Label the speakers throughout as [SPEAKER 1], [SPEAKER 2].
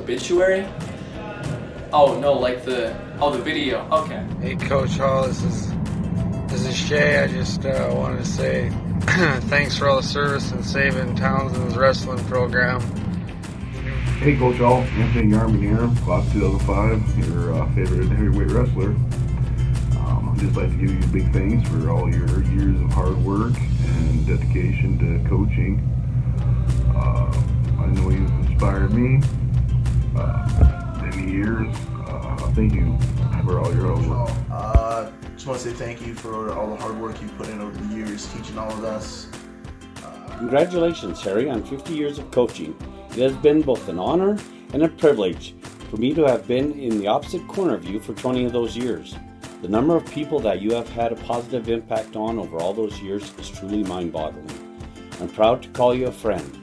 [SPEAKER 1] obituary? Oh no, like the video. Okay.
[SPEAKER 2] Hey Coach Hall, this is Shay. I just wanted to say thanks for all the service and saving Townsend's wrestling program.
[SPEAKER 3] Hey Coach Hall, Anthony Yarman here, class 2005, your favorite heavyweight wrestler. I'd just like to give you big thanks for all your years of hard work and dedication to coaching. I know you've inspired me many years. Thank you for all your hard work.
[SPEAKER 4] Just want to say thank you for all the hard work you've put in over the years, teaching all of us.
[SPEAKER 5] Congratulations, Harry, on 50 years of coaching. It has been both an honor and a privilege for me to have been in the opposite corner of you for 20 of those years. The number of people that you have had a positive impact on over all those years is truly mind-boggling. I'm proud to call you a friend.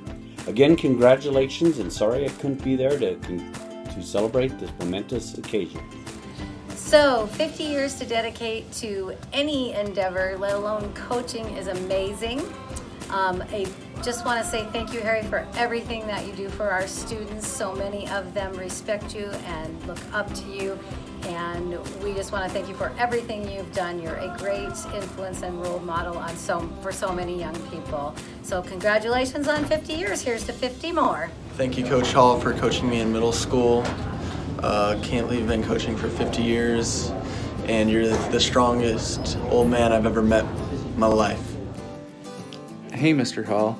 [SPEAKER 5] Again, congratulations, and sorry I couldn't be there to celebrate this momentous occasion.
[SPEAKER 6] So, 50 years to dedicate to any endeavor, let alone coaching, is amazing. I just want to say thank you, Harry, for everything that you do for our students. So many of them respect you and look up to you, and we just want to thank you for everything you've done. You're a great influence and role model for so many young people. So congratulations on 50 years. Here's to 50 more.
[SPEAKER 4] Thank you, Coach Hall, for coaching me in middle school. Can't believe you've been coaching for 50 years, and you're the strongest old man I've ever met in my life.
[SPEAKER 7] Hey, Mr. Hall.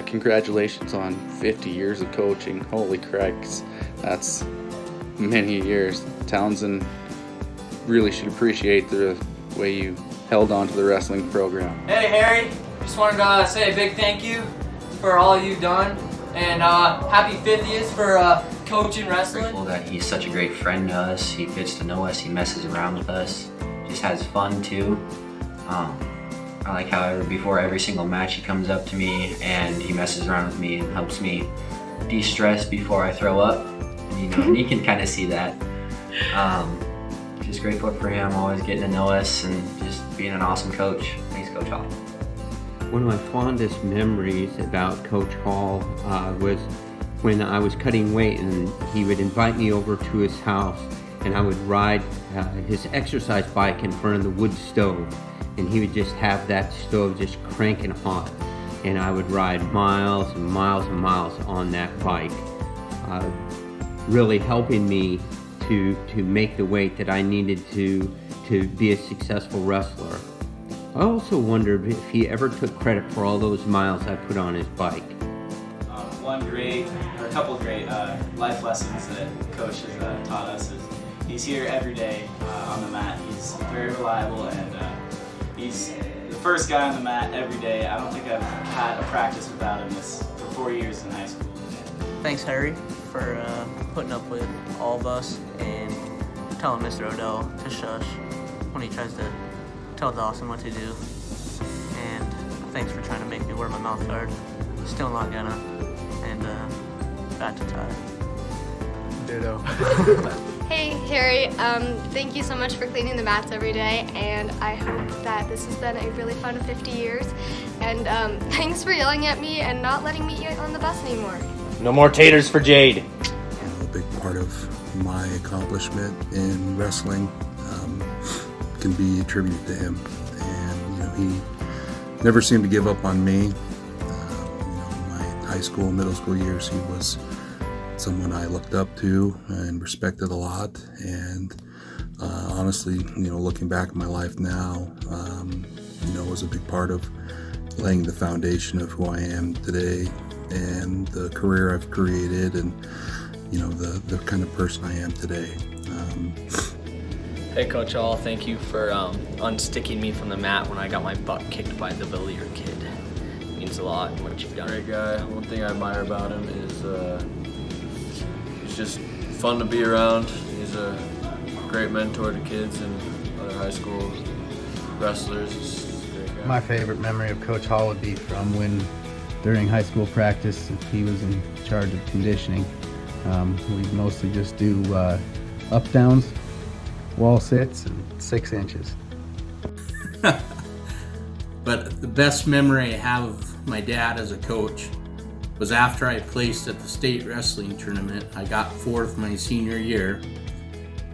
[SPEAKER 7] Congratulations on 50 years of coaching. Holy cracks. That's many years. Townsend really should appreciate the way you held on to the wrestling program.
[SPEAKER 1] Hey Harry, just wanted to say a big thank you for all you've done, and happy 50th for coaching wrestling.
[SPEAKER 8] Grateful that he's such a great friend to us. He gets to know us, he messes around with us, just has fun too. I like how before every single match he comes up to me and he messes around with me and helps me de-stress before I throw up. And you can kind of see that. Just grateful for him always getting to know us and just being an awesome coach. Thanks, Coach Hall.
[SPEAKER 9] One of my fondest memories about Coach Hall was when I was cutting weight and he would invite me over to his house and I would ride his exercise bike in front of the wood stove. And he would just have that stove just cranking hot. And I would ride miles and miles and miles on that bike, really helping me to make the weight that I needed to be a successful wrestler. I also wondered if he ever took credit for all those miles I put on his bike.
[SPEAKER 10] A couple of great life lessons that Coach has taught us is he's here every day on the mat. He's very reliable, and he's the first guy on the mat every day. I don't think I've had a practice without him for 4 years in high school.
[SPEAKER 11] Thanks, Harry, for putting up with all of us and telling Mr. Odell to shush when he tries to tell Dawson what to do. And thanks for trying to make me wear my mouth guard. Still not gonna. And back to Ty.
[SPEAKER 2] Ditto.
[SPEAKER 12] Hey Harry, thank you so much for cleaning the mats every day, and I hope that this has been a really fun 50 years. And thanks for yelling at me and not letting me eat on the bus anymore.
[SPEAKER 13] No more taters for Jade.
[SPEAKER 14] A big part of my accomplishment in wrestling can be attributed to him, and he never seemed to give up on me. My high school, middle school years, he was someone I looked up to and respected a lot, and honestly, looking back at my life now, was a big part of laying the foundation of who I am today and the career I've created, and the kind of person I am today.
[SPEAKER 15] Hey Coach Hall, thank you for unsticking me from the mat when I got my butt kicked by the Villiers kid. It means a lot in what you've done.
[SPEAKER 16] Great guy. One thing I admire about him is he's just fun to be around. He's a great mentor to kids and other high school wrestlers. He's a great guy.
[SPEAKER 17] My favorite memory of Coach Hall would be from when, during high school practice, he was in charge of conditioning. We'd mostly just do up-downs, wall sits, and 6 inches.
[SPEAKER 18] But the best memory I have of my dad as a coach was after I placed at the state wrestling tournament. I got 4th my senior year,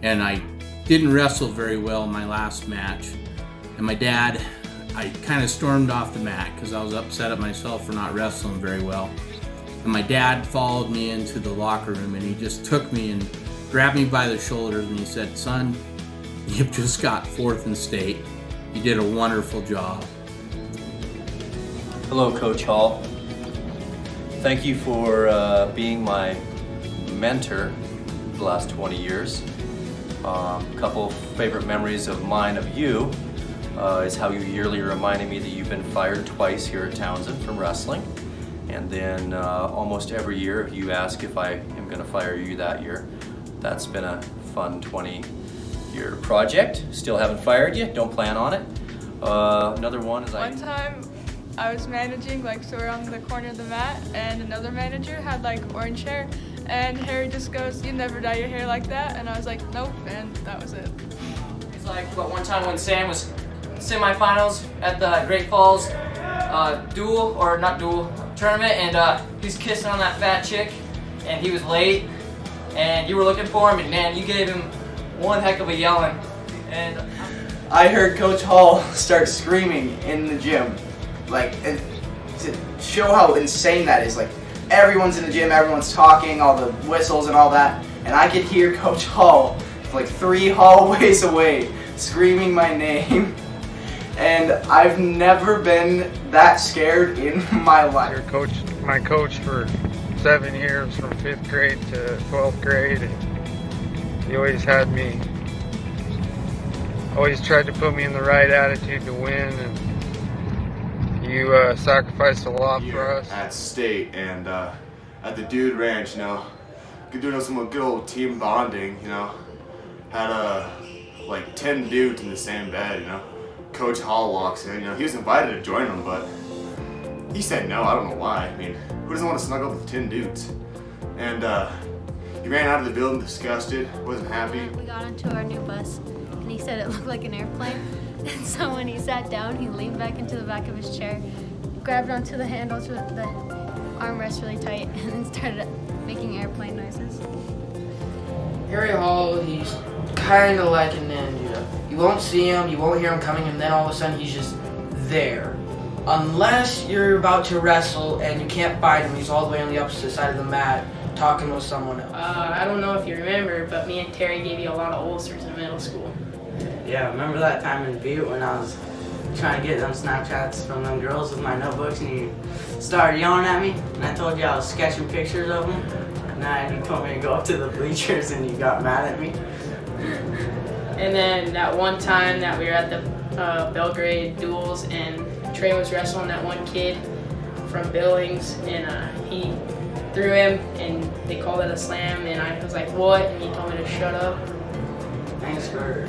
[SPEAKER 18] and I didn't wrestle very well in my last match. And my dad, I kind of stormed off the mat because I was upset at myself for not wrestling very well. And my dad followed me into the locker room, and he just took me and grabbed me by the shoulders, and he said, "Son, you've just got 4th in state. You did a wonderful job."
[SPEAKER 19] Hello, Coach Hall. Thank you for being my mentor the last 20 years. A couple favorite memories of mine of you is how you yearly reminded me that you've been fired twice here at Townsend from wrestling. And then almost every year you ask if I am going to fire you that year. That's been a fun 20-year project. Still haven't fired you, don't plan on it. Another one is
[SPEAKER 20] One time I was managing, like, so we're on the corner of the mat, and another manager had like orange hair, and Harry just goes, "You never dye your hair like that," and I was like, "Nope," and that was it.
[SPEAKER 1] It's like, but one time when Sam was semifinals at the Great Falls tournament, and he's kissing on that fat chick, and he was late, and you were looking for him, and man, you gave him one heck of a yelling. And
[SPEAKER 21] I heard Coach Hall start screaming in the gym, like, and to show how insane that is. Like, everyone's in the gym, everyone's talking, all the whistles and all that, and I could hear Coach Hall like 3 hallways away screaming my name. And I've never been that scared in my life.
[SPEAKER 2] My coach for 7 years, from 5th grade to 12th grade, and he always had me, always tried to put me in the right attitude to win, and you sacrificed a lot for us.
[SPEAKER 22] At state and at the Dude Ranch, you know, doing some good old team bonding, you know, had like 10 dudes in the same bed, you know. Coach Hall walks in, you know, he was invited to join them, but he said no. I don't know why. I mean, who doesn't want to snuggle with 10 dudes? And he ran out of the building disgusted, wasn't happy.
[SPEAKER 23] We got onto our new bus, and he said it looked like an airplane. And so when he sat down, he leaned back into the back of his chair, grabbed onto the handles with the armrest really tight, and then started making airplane noises.
[SPEAKER 24] Harry Hall, he's kind of like a ninja. You won't see him, you won't hear him coming, and then all of a sudden he's just there. Unless you're about to wrestle and you can't fight him, he's all the way on the opposite side of the mat talking with someone else.
[SPEAKER 25] I don't know if you remember, but me and Terry gave you a lot of ulcers in middle school.
[SPEAKER 11] Yeah, remember that time in Butte when I was trying to get them Snapchats from them girls with my notebooks, and you started yelling at me, and I told you I was sketching pictures of them, and then you told me to go up to the bleachers and you got mad at me.
[SPEAKER 25] And then that one time that we were at the Belgrade duels, and Trey was wrestling that one kid from Billings, and he threw him, and they called it a slam, and I was like, "What?" And he told me to shut up.
[SPEAKER 11] Thanks for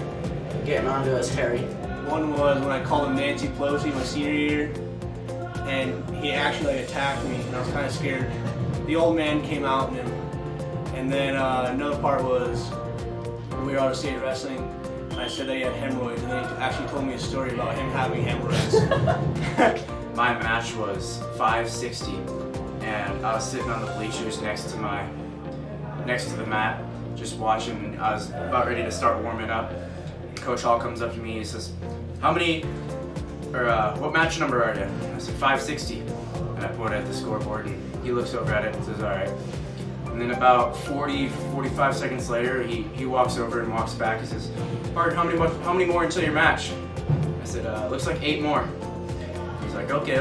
[SPEAKER 11] getting on to us, Harry.
[SPEAKER 10] One was when I called him Nancy Pelosi my senior year, and he actually attacked me, and I was kind of scared. The old man came out, and then another part was when we were out of state wrestling, and I said that he had hemorrhoids, and then he actually told me a story about him having hemorrhoids.
[SPEAKER 26] My match was 560, and I was sitting on the bleachers next to the mat, just watching. I was about ready to start warming up. Coach Hall comes up to me and he says, what match number are you? I said, 560. And I point at the scoreboard, and he looks over at it and says, all right. And then about 45 seconds later, he walks over and walks back. He says, Bart, how many more until your match? I said, looks like 8 more. He's like, okay.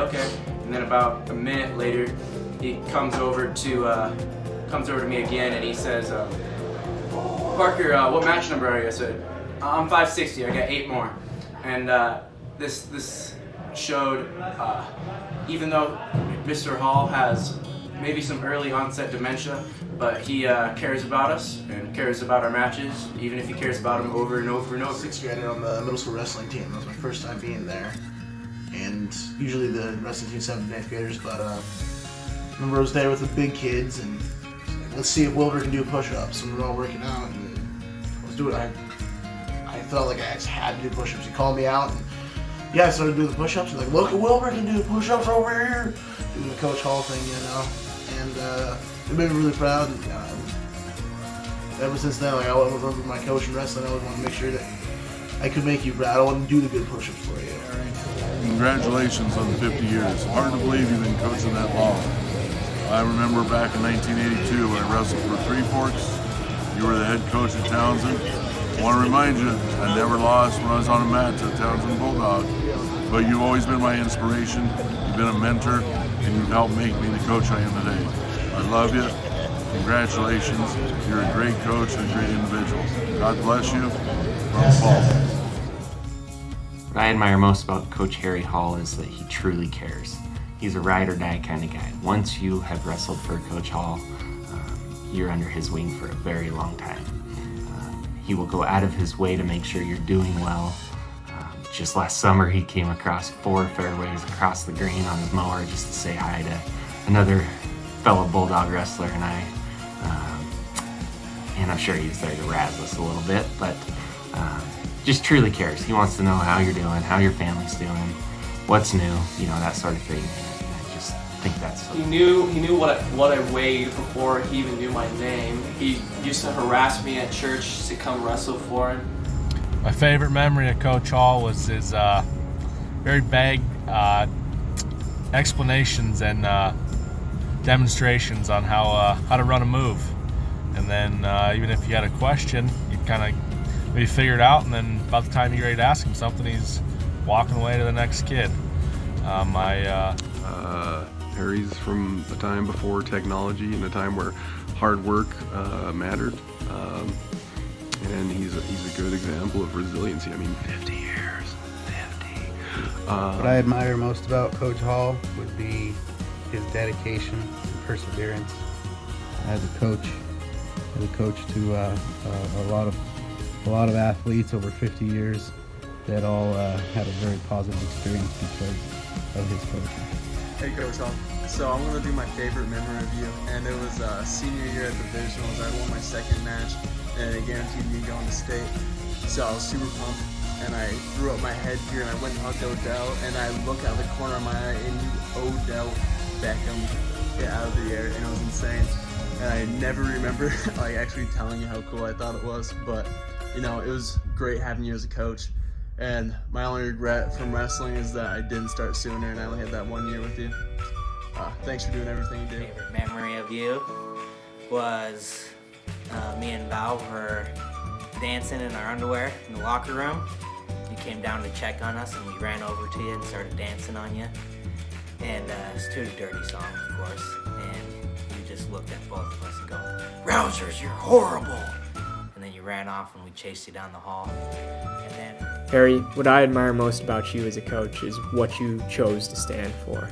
[SPEAKER 26] And then about a minute later, he comes over to me again, and he says, Parker, what match number are you? I said, I'm 560, I got 8 more. And this showed, even though Mr. Hall has maybe some early onset dementia, but he cares about us and cares about our matches, even if he cares about them over and over and over.
[SPEAKER 27] 6th grader on the middle school wrestling team. That was my first time being there. And usually the wrestling team's 7th and 8th graders, but I remember I was there with the big kids, and let's see if Wilbur can do push-ups. And we were all working out, and I was doing it. I felt like I just had to do push-ups. He called me out, and I started doing the push-ups. He's like, look at Wilbur can do push-ups over here. Doing the Coach Hall thing, you know. it made me really proud. And, ever since then, like I remember my coach in wrestling, I always wanted to make sure that I could make you proud. I wanted to do the good push-ups for you.
[SPEAKER 3] Congratulations on the 50 years. Hard to believe you've been coaching that long. I remember back in 1982 when I wrestled for Three Forks. You were the head coach at Townsend. I want to remind you, I never lost when I was on a mat to Townsend Bulldog. But you've always been my inspiration. You've been a mentor, and you've helped make me the coach I am today. I love you. Congratulations. You're a great coach and a great individual. God bless you. From Paul.
[SPEAKER 4] What I admire most about Coach Harry Hall is that he truly cares. He's a ride or die kind of guy. Once you have wrestled for Coach Hall, you're under his wing for a very long time. He will go out of his way to make sure you're doing well. Just last summer, he came across 4 fairways across the green on his mower just to say hi to another fellow Bulldog wrestler and I. And I'm sure he's there to razz us a little bit, but just truly cares. He wants to know how you're doing, how your family's doing, what's new, that sort of thing. And I just think that's...
[SPEAKER 5] He knew what I weighed before he even knew my name. He used to harass me at church to come wrestle for him.
[SPEAKER 6] My favorite memory of Coach Hall was his very vague explanations and demonstrations on how to run a move. And then even if you had a question, you kind of maybe figure it out, and then by the time you're ready to ask him something, he's walking away to the next kid.
[SPEAKER 7] Harry's from a time before technology and a time where hard work mattered. And he's a good example of resiliency. I mean, 50 years, 50.
[SPEAKER 17] What I admire most about Coach Hall would be his dedication and perseverance as a coach to a lot of athletes over 50 years that all had a very positive experience because of his coaching.
[SPEAKER 8] Hey Coach Hall, so I'm going to do my favorite memory of you, and it was senior year at the Divisionals. I won my second match, and it guaranteed me going to state. So I was super pumped, and I threw up my head here, and I went and hugged Odell, and I look out the corner of my eye, and Odell Beckham hit out of the air, and it was insane. And I never remember actually telling you how cool I thought it was, but it was great having you as a coach. And my only regret from wrestling is that I didn't start sooner, and I only had that 1 year with you. Thanks for doing everything you did.
[SPEAKER 11] Favorite memory of you was me and Val were dancing in our underwear in the locker room. You came down to check on us, and we ran over to you and started dancing on you. And it's to a Dirty Song, of course. And you just looked at both of us and go, "Rousers, you're horrible!" And then you ran off, and we chased you down the hall. And then
[SPEAKER 9] Harry, what I admire most about you as a coach is what you chose to stand for.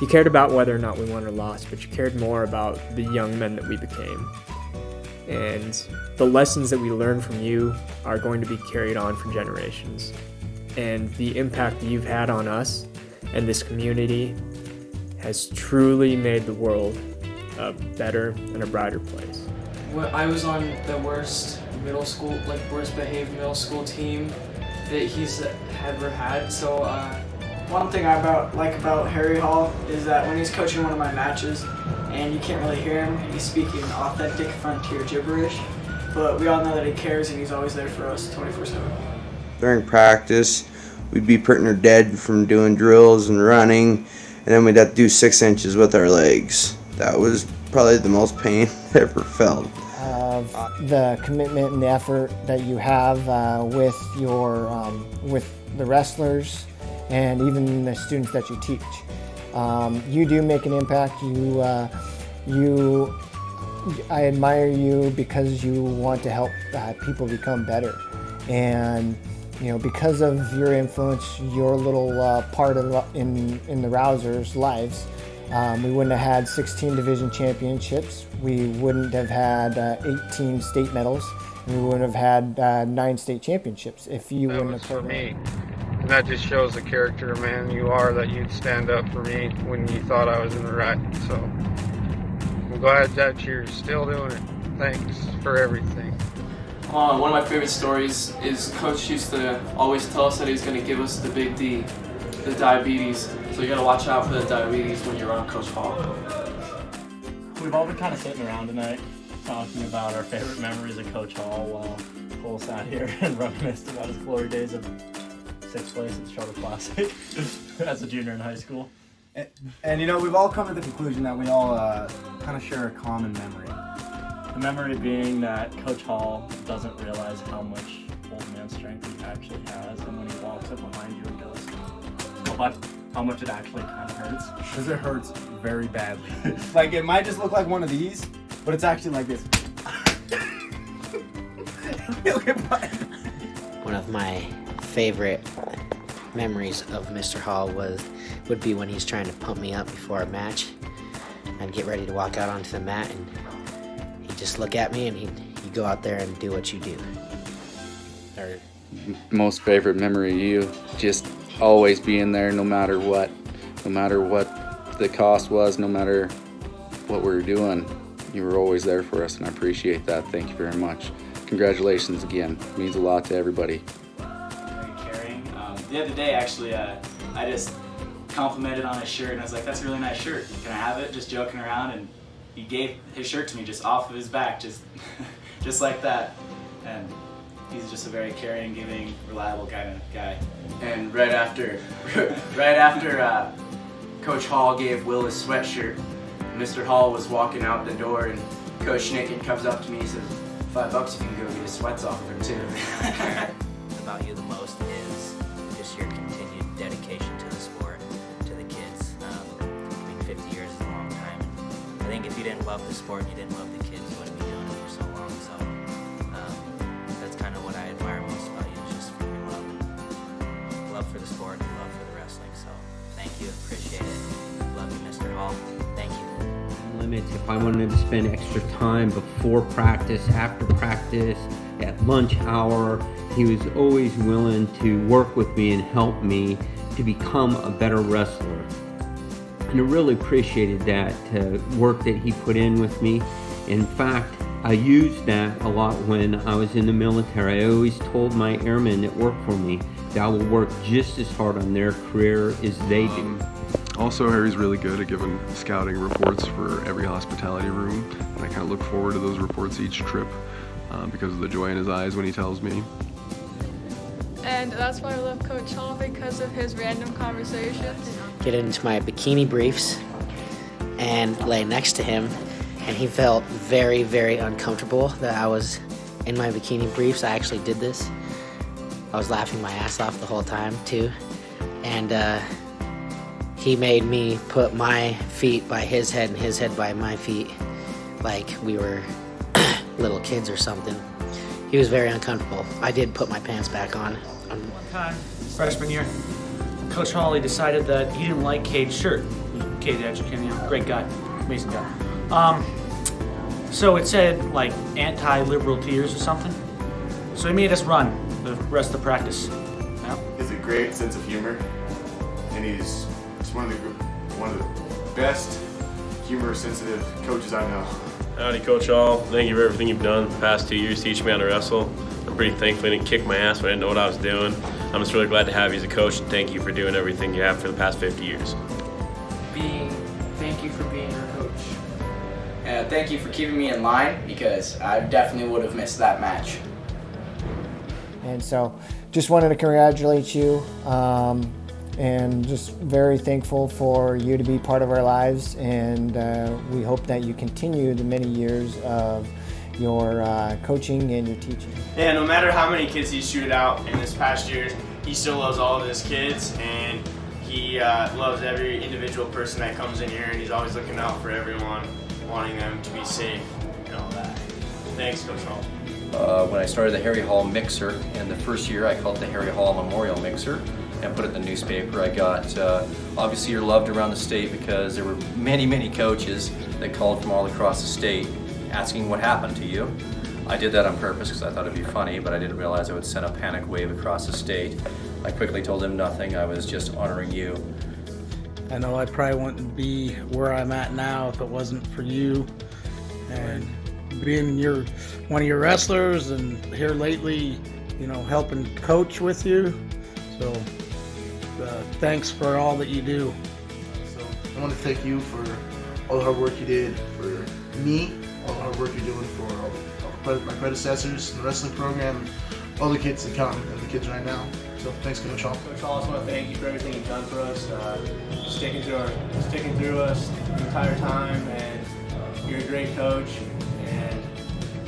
[SPEAKER 9] You cared about whether or not we won or lost, but you cared more about the young men that we became. And the lessons that we learned from you are going to be carried on for generations. And the impact that you've had on us and this community has truly made the world a better and a brighter place.
[SPEAKER 25] Well, I was on the worst behaved middle school team that he's ever had. So one thing I like about Harry Hall is that when he's coaching one of my matches and you can't really hear him, he's speaking authentic frontier gibberish. But we all know that he cares, and he's always there for us 24/7.
[SPEAKER 28] During practice, we'd be putting her dead from doing drills and running, and then we'd have to do 6 inches with our legs. That was probably the most pain I ever felt.
[SPEAKER 29] The commitment and the effort that you have with the wrestlers and even the students that you teach. You do make an impact. I admire you because you want to help people become better, and because of your influence, your little part in the Rousers' lives. We wouldn't have had 16 division championships. We wouldn't have had 18 state medals. We wouldn't have had 9 state championships if you wouldn't have
[SPEAKER 2] For
[SPEAKER 29] put
[SPEAKER 2] me. And that just shows the character of man you are, that you'd stand up for me when you thought I was in the right. So I'm glad that you're still doing it. Thanks for everything.
[SPEAKER 25] One of my favorite stories is Coach used to always tell us that he was going to give us the big D, the diabetes. So you got to watch out for the diabetes when you're on Coach Hall.
[SPEAKER 1] we've all been kind of sitting around tonight talking about our favorite memories of Coach Hall while Cole sat here and reminisced about his glory days of 6th place at the Charter Classic as a junior in high school.
[SPEAKER 12] And you know, we've all come to the conclusion that we all kind of share a common memory.
[SPEAKER 1] The memory being that Coach Hall doesn't realize how much old man strength he actually has, and when he walks up behind you and goes, "What?" how much it actually kind of hurts.
[SPEAKER 12] Because it hurts very badly. Like, it might just look like one of these, but it's actually like this.
[SPEAKER 13] One of my favorite memories of Mr. Hall would be when he's trying to pump me up before a match. I'd get ready to walk out onto the mat, and he'd just look at me, and he'd go out there and do what you do. Or
[SPEAKER 14] most favorite memory of you, just always being there no matter what the cost was, no matter what we were doing. You were always there for us, and I appreciate that. Thank you very much. Congratulations again. It means a lot to everybody.
[SPEAKER 10] Very caring. The other day, actually, I just complimented on his shirt, and I was like, "That's a really nice shirt. Can I have it?" Just joking around, and he gave his shirt to me just off of his back, just like that. And he's just a very caring, giving, reliable kind of guy.
[SPEAKER 26] And right after Coach Hall gave Will his sweatshirt, Mr. Hall was walking out the door, and Coach Schnicken comes up to me and says, $5 if you can go get his sweats off of him too.
[SPEAKER 13] about you the most is just your continued dedication to the sport, to the kids. I mean, 50 years is a long time. I think if you didn't love the sport, you didn't love the kids, you wouldn't be doing it for so long. So that's kind of what I admire most about you, is just your love for the sport and love for the wrestling. So thank you, appreciate it. Love you, Mr. Hall. Thank you.
[SPEAKER 15] Limits. If I wanted to spend extra time before practice, after practice, at lunch hour, he was always willing to work with me and help me to become a better wrestler. And I really appreciated that work that he put in with me. In fact, I used that a lot when I was in the military. I always told my airmen that work for me that I will work just as hard on their career as they do.
[SPEAKER 7] Also, Harry's really good at giving scouting reports for every hospitality room, and I kind of look forward to those reports each trip because of the joy in his eyes when he tells me.
[SPEAKER 16] And that's why I love Coach Hall, because of his random conversations.
[SPEAKER 13] Get into my bikini briefs and lay next to him, and he felt very, very uncomfortable that I was in my bikini briefs. I actually did this. I was laughing my ass off the whole time too, and he made me put my feet by his head and his head by my feet, like we were little kids or something. He was very uncomfortable. I did put my pants back on.
[SPEAKER 18] One time, freshman year, Coach Hawley decided that he didn't like Cade's shirt. Cade Edgerkin, great guy, amazing guy. So it said like anti-liberal tears or something. So he made us run the rest of the practice. Yeah.
[SPEAKER 22] He has a great sense of humor, and he's one of the best humor-sensitive coaches I know.
[SPEAKER 19] Howdy, Coach Hall. Thank you for everything you've done the past 2 years teaching me how to wrestle. I'm pretty thankful you didn't kick my ass when I didn't know what I was doing. I'm just really glad to have you as a coach, and thank you for doing everything you have for the past 50 years.
[SPEAKER 25] Thank you for being our coach.
[SPEAKER 21] Thank you for keeping me in line, because I definitely would have missed that match.
[SPEAKER 29] And so just wanted to congratulate you, and just very thankful for you to be part of our lives, and we hope that you continue the many years of your coaching and your teaching.
[SPEAKER 20] Yeah, no matter how many kids he's shooted out in this past year, he still loves all of his kids, and he loves every individual person that comes in here, and he's always looking out for everyone, wanting them to be safe and all that. Thanks, Coach Hall.
[SPEAKER 30] When I started the Harry Hall Mixer, and the first year I called it the Harry Hall Memorial Mixer and put it in the newspaper. I got, obviously you're loved around the state because there were many, many coaches that called from all across the state asking what happened to you. I did that on purpose because I thought it'd be funny, but I didn't realize I would send a panic wave across the state. I quickly told them nothing. I was just honoring you.
[SPEAKER 31] I know I probably wouldn't be where I'm at now if it wasn't for you, and being one of your wrestlers, and here lately, helping coach with you. So thanks for all that you do.
[SPEAKER 27] So I want to thank you for all the hard work you did for me, all the hard work you're doing for all my predecessors in the wrestling program, and all the kids that come and the kids right now. So thanks, Coach Hall.
[SPEAKER 20] Coach Hall, I just want to thank you for everything you've done for us, sticking through us the entire time, and you're a great coach, and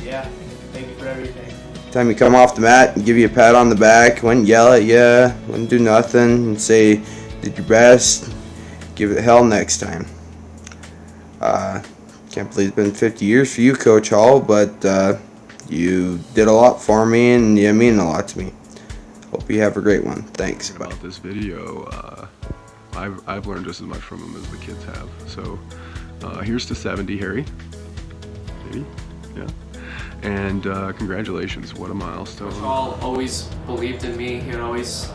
[SPEAKER 20] yeah, thank you for everything.
[SPEAKER 3] Time you come off the mat and give you a pat on the back, wouldn't yell at you, wouldn't do nothing, and say, did your best, give it hell next time. Can't believe it's been 50 years for you, Coach Hall, but you did a lot for me, and you mean a lot to me. Hope you have a great one. Thanks. Bye.
[SPEAKER 7] About this video, I've learned just as much from him as the kids have. So here's to 70, Harry. Maybe, yeah. And congratulations, what a milestone.
[SPEAKER 4] Coach Hall always believed in me. He would always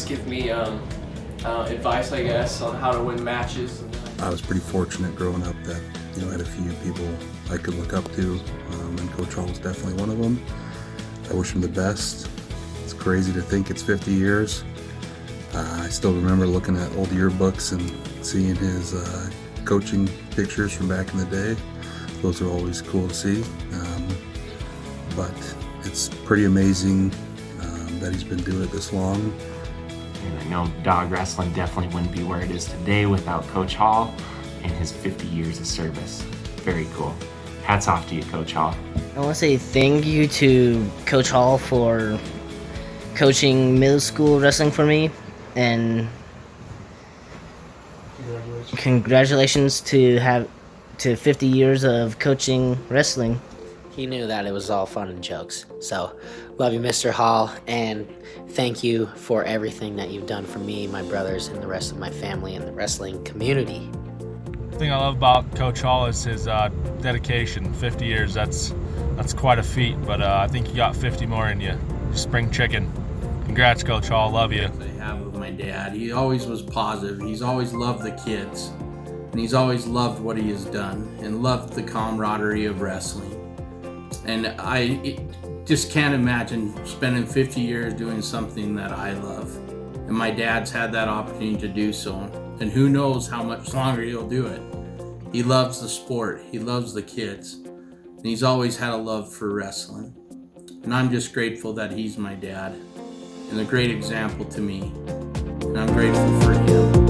[SPEAKER 4] give me advice, I guess, on how to win matches.
[SPEAKER 5] I was pretty fortunate growing up that, you know, I had a few people I could look up to, and Coach Hall was definitely one of them. I wish him the best. It's crazy to think it's 50 years. I still remember looking at old yearbooks and seeing his coaching pictures from back in the day. Those are always cool to see. But it's pretty amazing that he's been doing it this long.
[SPEAKER 6] And I know dog wrestling definitely wouldn't be where it is today without Coach Hall and his 50 years of service. Very cool. Hats off to you, Coach Hall.
[SPEAKER 13] I want to say thank you to Coach Hall for coaching middle school wrestling for me, and congratulations to 50 years of coaching wrestling. He knew that it was all fun and jokes. So, love you, Mr. Hall, and thank you for everything that you've done for me, my brothers, and the rest of my family and the wrestling community.
[SPEAKER 8] The thing I love about Coach Hall is his dedication. 50 years, that's quite a feat, but I think you got 50 more in you. Spring chicken. Congrats, Coach Hall. Love you.
[SPEAKER 9] I have with my dad. He always was positive. He's always loved the kids, and he's always loved what he has done and loved the camaraderie of wrestling. And I just can't imagine spending 50 years doing something that I love. And my dad's had that opportunity to do so. And who knows how much longer he'll do it. He loves the sport. He loves the kids. And he's always had a love for wrestling. And I'm just grateful that he's my dad and a great example to me. And I'm grateful for him.